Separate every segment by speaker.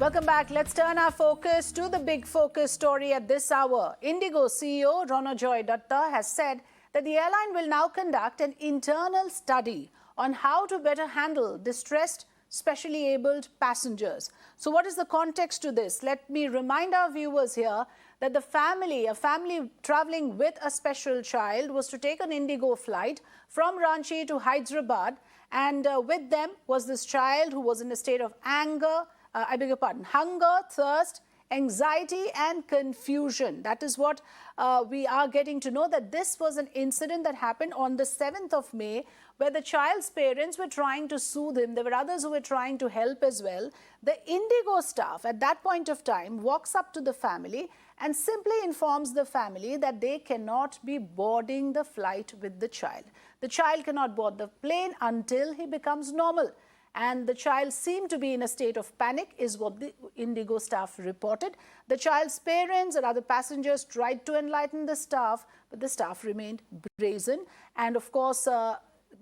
Speaker 1: Welcome back. Let's turn our focus to the big focus story at this hour. IndiGo CEO Ronojoy Dutta has said that the airline will now conduct an internal study on how to better handle distressed, specially abled passengers. So what is the context to this? Let me remind our viewers here that a family traveling with a special child was to take an IndiGo flight from Ranchi to Hyderabad, and with them was this child who was in a state of hunger, thirst, anxiety and confusion. That is what we are getting to know, that this was an incident that happened on the 7th of May where the child's parents were trying to soothe him. There were others who were trying to help as well. The IndiGo staff at that point of time walks up to the family and simply informs the family that they cannot be boarding the flight with the child. The child cannot board the plane until he becomes normal. And the child seemed to be in a state of panic, is what the IndiGo staff reported. The child's parents and other passengers tried to enlighten the staff, but the staff remained brazen. And of course,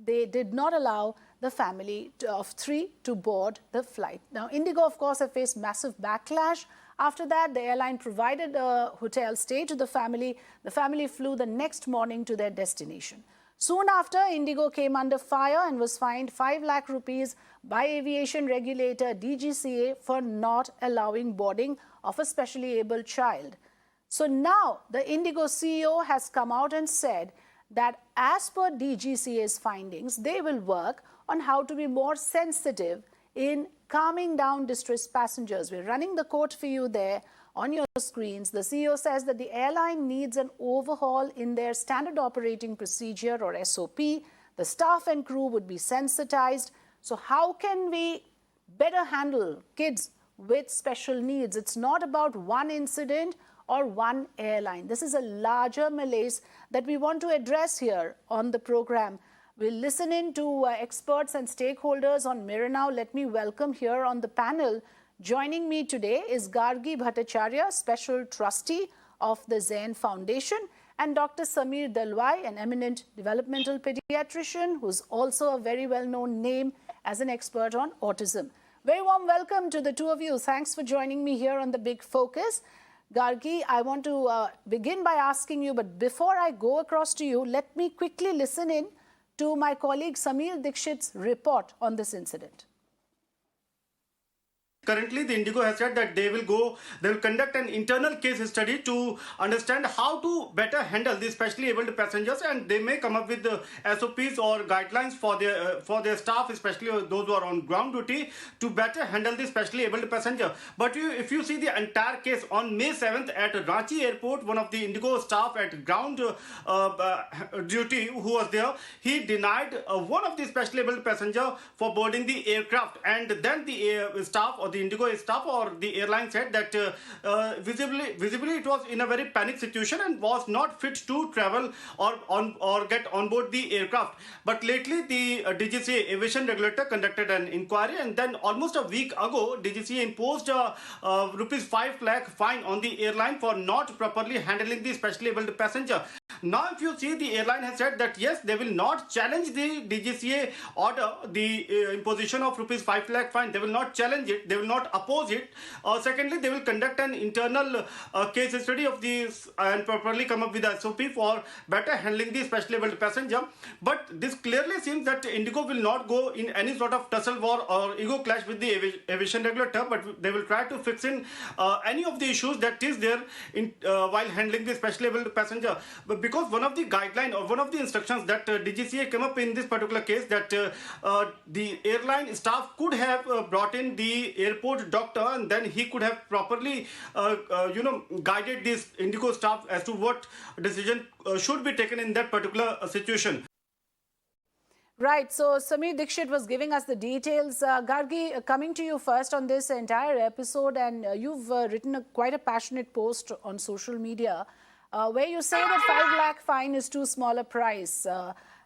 Speaker 1: they did not allow the family of 3 to board the flight. Now, IndiGo, of course, have faced massive backlash. After that, the airline provided a hotel stay to the family. The family flew the next morning to their destination. Soon after, IndiGo came under fire and was fined 5 lakh rupees by aviation regulator DGCA for not allowing boarding of a specially abled child. So now the IndiGo CEO has come out and said that as per DGCA's findings, they will work on how to be more sensitive in calming down distressed passengers. We're running the quote for you there on your screens. The CEO says that the airline needs an overhaul in their standard operating procedure or SOP. The staff and crew would be sensitized. So how can we better handle kids with special needs? It's not about one incident or one airline. This is a larger malaise that we want to address here on the program. We'll listen in to experts and stakeholders on Mirror Now. Let me welcome here on the panel. Joining me today is Gargi Bhattacharya, Special Trustee of the Zain Foundation, and Dr. Sameer Dalwai, an eminent developmental pediatrician who's also a very well-known name as an expert on autism. Very warm welcome to the two of you. Thanks for joining me here on The Big Focus. Gargi, I want to begin by asking you, but before I go across to you, let me quickly listen in to my colleague Sameer Dikshit's report on this incident.
Speaker 2: Currently, the IndiGo has said that they will conduct an internal case study to understand how to better handle the specially abled passengers, and they may come up with the SOPs or guidelines for their staff, especially those who are on ground duty, to better handle the specially abled passenger. But if you see the entire case on May 7th at Ranchi Airport, one of the IndiGo staff at ground duty who was there, he denied one of the specially abled passenger for boarding the aircraft, and then the staff or the IndiGo staff or the airline said that visibly it was in a very panic situation and was not fit to travel or get on board the aircraft. But lately the DGCA Aviation regulator conducted an inquiry, and then almost a week ago DGCA imposed a rupees 5 lakh fine on the airline for not properly handling the specially abled passenger. Now, if you see, the airline has said that yes, they will not challenge the DGCA order, the imposition of rupees 5 lakh fine. They will not challenge it. They will not oppose it. Secondly, they will conduct an internal case study of this and properly come up with a SOP for better handling the specially abled passenger. But this clearly seems that IndiGo will not go in any sort of tussle war or ego clash with the aviation regulator, but they will try to fix in any of the issues that is there in while handling the specially abled passenger. But because one of the guidelines or one of the instructions that DGCA came up in this particular case, that the airline staff could have brought in the airport doctor, and then he could have properly guided this IndiGo staff as to what decision should be taken in that particular situation.
Speaker 1: Right. So Sameer Dikshit was giving us the details. Gargi, coming to you first on this entire episode, and you've written quite a passionate post on social media where you say that 5 lakh fine is too small a price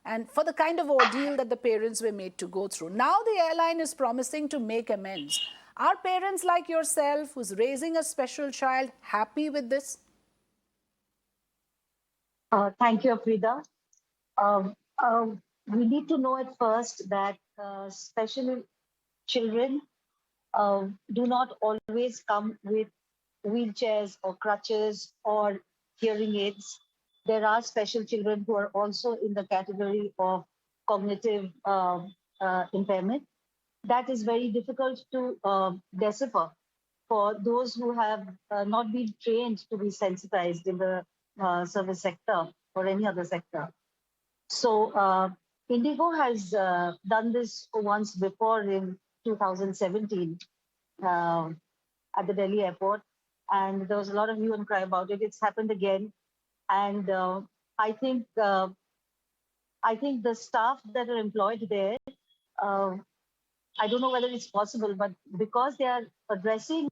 Speaker 1: and for the kind of ordeal that the parents were made to go through. Now the airline is promising to make amends. Are parents like yourself, who's raising a special child, happy with this?
Speaker 3: Thank you, Afrida. We need to know at first that special children do not always come with wheelchairs or crutches or hearing aids. There are special children who are also in the category of cognitive impairment. That is very difficult to decipher for those who have not been trained to be sensitized in the service sector or any other sector. So IndiGo has done this once before in 2017 at the Delhi airport, and there was a lot of hue and cry about it. It's happened again, and I think I think the staff that are employed there, uh, I don't know whether it's possible, but because they are addressing,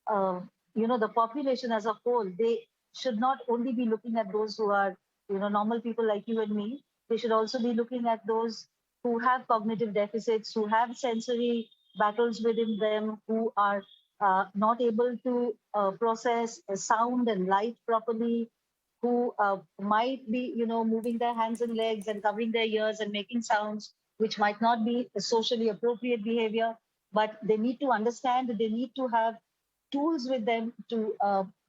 Speaker 3: uh, the population as a whole, they should not only be looking at those who are, normal people like you and me. They should also be looking at those who have cognitive deficits, who have sensory battles within them, who are not able to process sound and light properly, who might be, moving their hands and legs and covering their ears and making sounds, which might not be a socially appropriate behavior. But they need to understand that they need to have tools with them to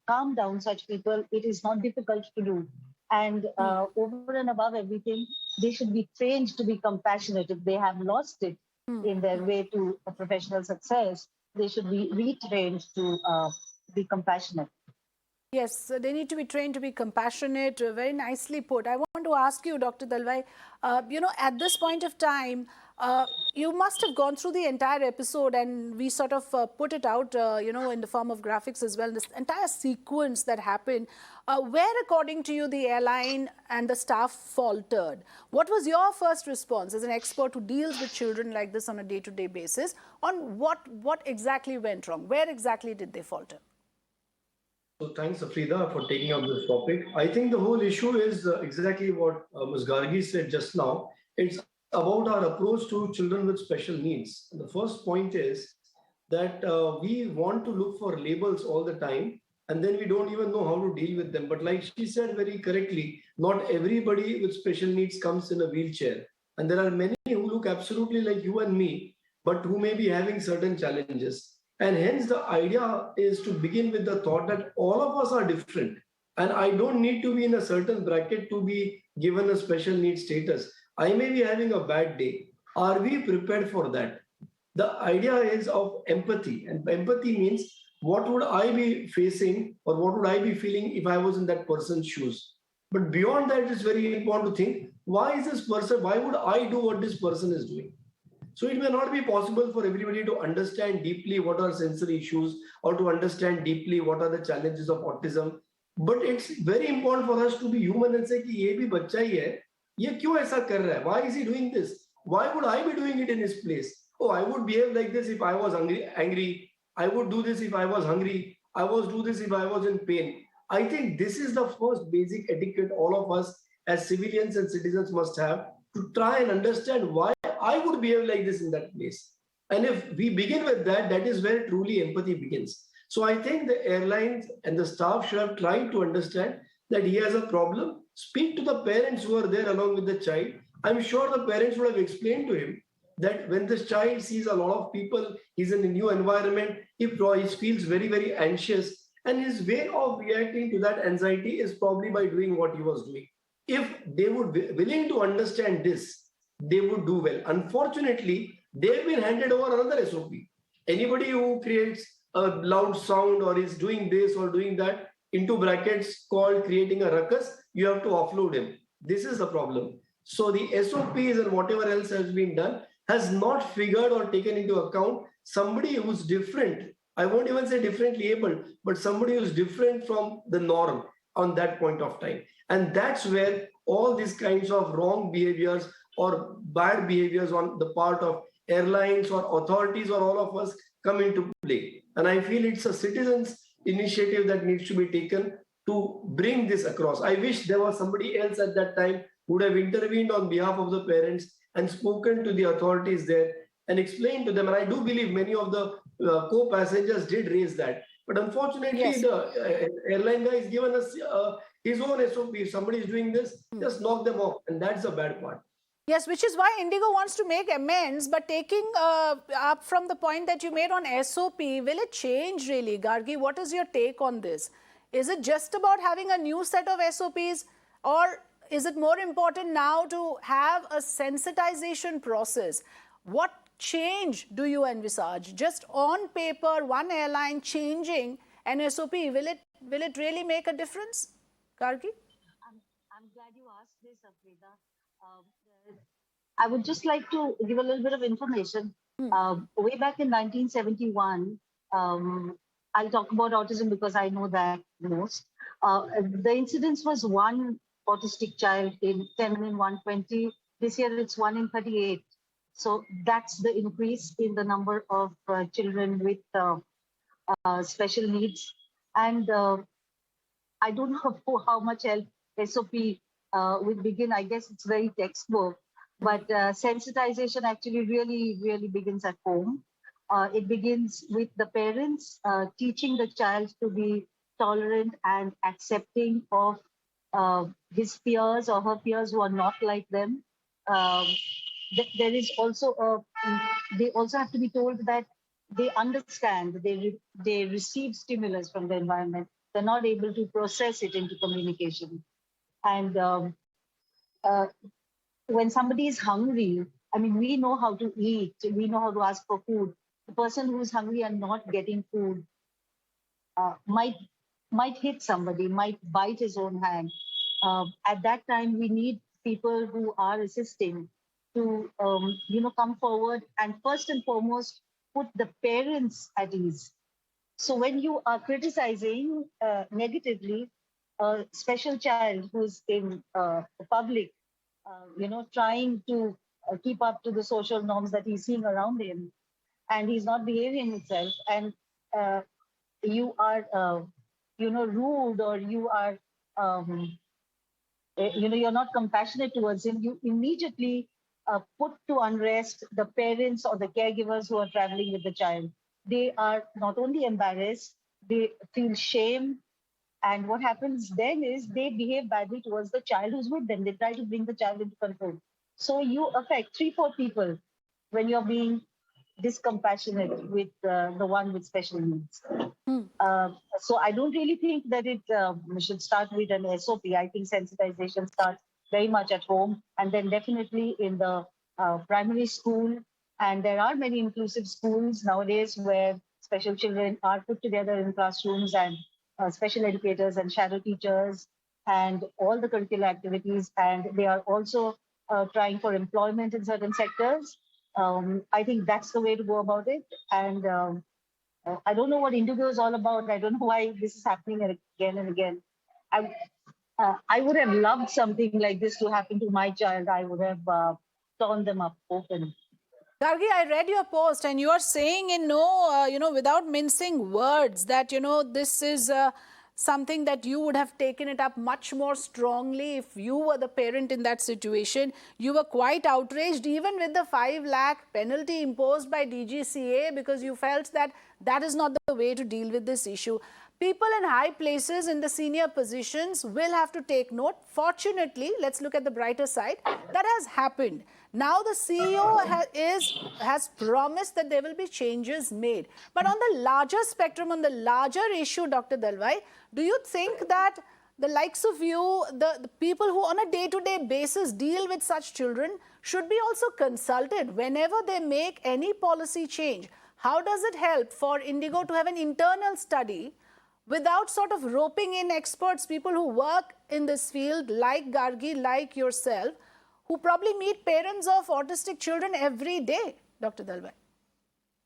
Speaker 3: calm down such people. It is not difficult to do. And over and above everything, they should be trained to be compassionate. If they have lost it in their way to a professional success, they should be retrained to be compassionate.
Speaker 1: Yes, so they need to be trained to be compassionate. Very nicely put. I want to ask you, Dr. Dalwai, at this point of time, you must have gone through the entire episode, and we sort of put it out, in the form of graphics as well, this entire sequence that happened, where, according to you, the airline and the staff faltered. What was your first response as an expert who deals with children like this on a day-to-day basis on what exactly went wrong? Where exactly did they falter?
Speaker 4: So thanks, Afrida, for taking up this topic. I think the whole issue is exactly what Ms. Gargi said just now. It's about our approach to children with special needs. And the first point is that we want to look for labels all the time, and then we don't even know how to deal with them. But like she said very correctly, not everybody with special needs comes in a wheelchair. And there are many who look absolutely like you and me, but who may be having certain challenges. And hence the idea is to begin with the thought that all of us are different. And I don't need to be in a certain bracket to be given a special needs status. I may be having a bad day. Are we prepared for that? The idea is of empathy. And empathy means what would I be facing or what would I be feeling if I was in that person's shoes? But beyond that, it's very important to think, why is this person, why would I do what this person is doing? So it may not be possible for everybody to understand deeply what are sensory issues or to understand deeply what are the challenges of autism. But it's very important for us to be human and say, कि ये भी बच्चा ही है, ये क्यों ऐसा कर रहा है? Why is he doing this? Why would I be doing it in his place? Oh, I would behave like this if I was angry. I would do this if I was hungry. I would do this if I was in pain. I think this is the first basic etiquette all of us as civilians and citizens must have to try and understand why I would behave like this in that place. And if we begin with that, that is where truly empathy begins. So I think the airlines and the staff should have tried to understand that he has a problem. Speak to the parents who are there along with the child. I'm sure the parents would have explained to him that when this child sees a lot of people, he's in a new environment, he feels very, very anxious. And his way of reacting to that anxiety is probably by doing what he was doing. If they would be willing to understand this, they would do well. Unfortunately, they've been handed over another SOP. Anybody who creates a loud sound or is doing this or doing that, into brackets called creating a ruckus, you have to offload him. This is the problem. So the SOPs and whatever else has been done has not figured or taken into account somebody who's different. I won't even say differently able, but somebody who's different from the norm on that point of time. And that's where all these kinds of wrong behaviors or bad behaviors on the part of airlines or authorities or all of us come into play. And I feel it's a citizens' initiative that needs to be taken to bring this across. I wish there was somebody else at that time who would have intervened on behalf of the parents and spoken to the authorities there and explained to them. And I do believe many of the co-passengers did raise that. But unfortunately,
Speaker 1: Yes.
Speaker 4: the airline guy has given us his own SOP. If somebody is doing this, just knock them off. And that's the bad part.
Speaker 1: Yes, which is why IndiGo wants to make amends, but taking up from the point that you made on SOP, will it change really? Gargi, what is your take on this? Is it just about having a new set of SOPs, or is it more important now to have a sensitization process? What change do you envisage? Just on paper, one airline changing an SOP, will it really make a difference? Gargi?
Speaker 3: I'm glad you asked this, Afrida. Um, I would just like to give a little bit of information. Way back in 1971, I'll talk about autism because I know that most. The incidence was one autistic child in 10 in 120. This year it's 1 in 38. So that's the increase in the number of children with special needs. And I don't know how much help SOP will begin. I guess it's very textbook, but sensitization actually really begins at home. It begins with the parents teaching the child to be tolerant and accepting of his peers or her peers who are not like them. Um, there is also they also have to be told that they understand, they receive stimulus from the environment. They're not able to process it into communication. And uh, when somebody is hungry, I mean, we know how to eat, we know how to ask for food. The person who is hungry and not getting food might hit somebody, might bite his own hand. At that time, we need people who are assisting to come forward and first and foremost put the parents at ease. So when you are criticizing negatively a special child who's in the public, trying to keep up to the social norms that he's seeing around him, and he's not behaving himself, and uh, you are, rude, or you are, you're not compassionate towards him, you immediately put to unrest the parents or the caregivers who are traveling with the child. They are not only embarrassed, they feel shame. And what happens then is they behave badly towards the child who's with them. They try to bring the child into control. So you affect 3-4 people when you're being discompassionate with the one with special needs. So I don't really think that it should start with an SOP. I think sensitization starts very much at home, and then definitely in the primary school. And there are many inclusive schools nowadays where special children are put together in classrooms, and special educators and shadow teachers and all the curricular activities. And they are also trying for employment in certain sectors. I think that's the way to go about it. And I don't know what IndiGo is all about. I don't know why this is happening again and again. I would have loved something like this to happen to my child. I would have torn them up open.
Speaker 1: Gargi, I read your post, and you are saying in no, without mincing words, that, this is something that you would have taken it up much more strongly if you were the parent in that situation. You were quite outraged, even with the 5 lakh penalty imposed by DGCA, because you felt that that is not the way to deal with this issue. People in high places in the senior positions will have to take note. Fortunately, let's look at the brighter side. That has happened. Now the CEO has promised that there will be changes made. But on the larger spectrum, on the larger issue, Dr. Dalwai, do you think that the likes of you, the people who on a day-to-day basis deal with such children, should be also consulted whenever they make any policy change? How does it help for IndiGo to have an internal study without sort of roping in experts, people who work in this field, like Gargi, like yourself, who probably meet parents of autistic children every day, Dr. Dalwai?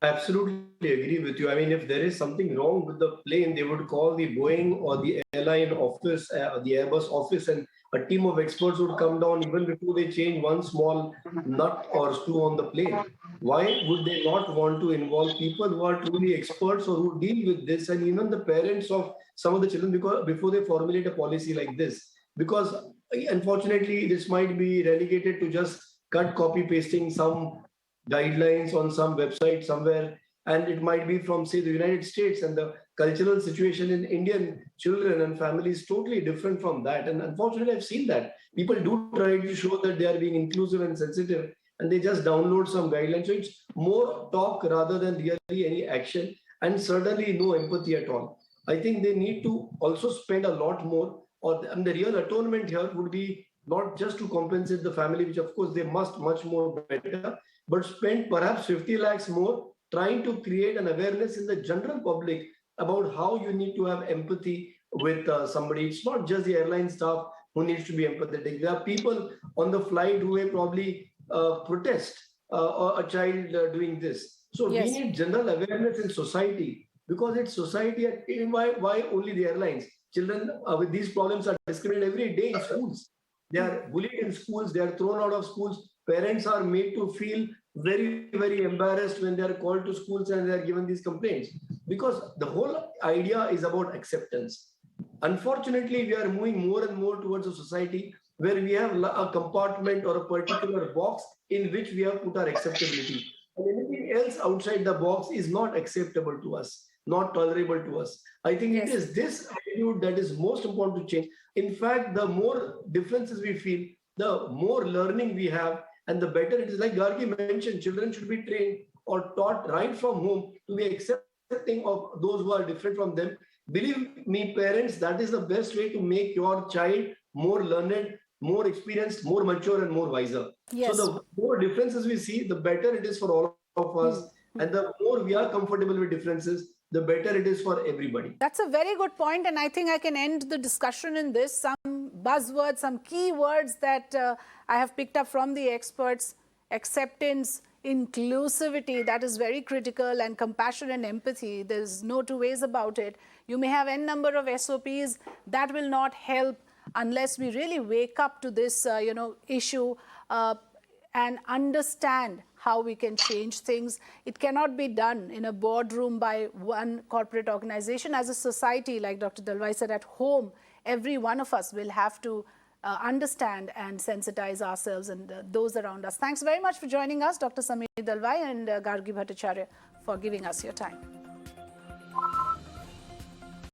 Speaker 4: I absolutely agree with you. I mean, if there is something wrong with the plane, they would call the Boeing or the airline office, the Airbus office, and a team of experts would come down even before they change one small nut or screw on the plane. Why would they not want to involve people who are truly experts or who deal with this, and even the parents of some of the children, because before they formulate a policy like this? Because unfortunately, this might be relegated to just copy pasting some guidelines on some website somewhere, and it might be from, say, the United States, and the cultural situation in Indian children and families totally different from that. And unfortunately, I've seen that People do try to show that they are being inclusive and sensitive, and they just download some guidelines. So it's more talk rather than really any action, and certainly no empathy at all. I think they need to also spend a lot more, and the real atonement here would be not just to compensate the family, which of course they must much more better, but spend perhaps 50 lakhs more trying to create an awareness in the general public about how you need to have empathy with somebody. It's not just the airline staff who needs to be empathetic. There are people on the flight who may probably protest or a child doing this. So we need general awareness in society, because it's society. And why only the airlines? Children with these problems are discriminated every day in schools. They are bullied in schools. They are thrown out of schools. Parents are made to feel very, very embarrassed when they are called to schools and they are given these complaints, because the whole idea is about acceptance. Unfortunately, we are moving more and more towards a society where we have a compartment or a particular box in which we have put our acceptability. And anything else outside the box is not acceptable to us, not tolerable to us. I think it is this attitude that is most important to change. In fact, the more differences we feel, the more learning we have, and the better it is. Like Gargi mentioned, children should be trained or taught right from home to be accepting of those who are different from them. Believe me, parents, that is the best way to make your child more learned, more experienced, more mature, and more wiser. So the more differences we see, the better it is for all of us. And the more we are comfortable with differences, the better it is for everybody.
Speaker 1: That's a very good point, and I think I can end the discussion in this. Some buzzwords, some key words that I have picked up from the experts: acceptance, inclusivity, that is very critical, and compassion and empathy. There's no two ways about it. You may have n number of SOPs, that will not help unless we really wake up to this issue and understand how we can change things. It cannot be done in a boardroom by one corporate organization. As a society, like Dr. Dalwai said, at home, every one of us will have to understand and sensitize ourselves and those around us. Thanks very much for joining us, Dr. Sameer Dalwai and Gargi Bhattacharya, for giving us your time.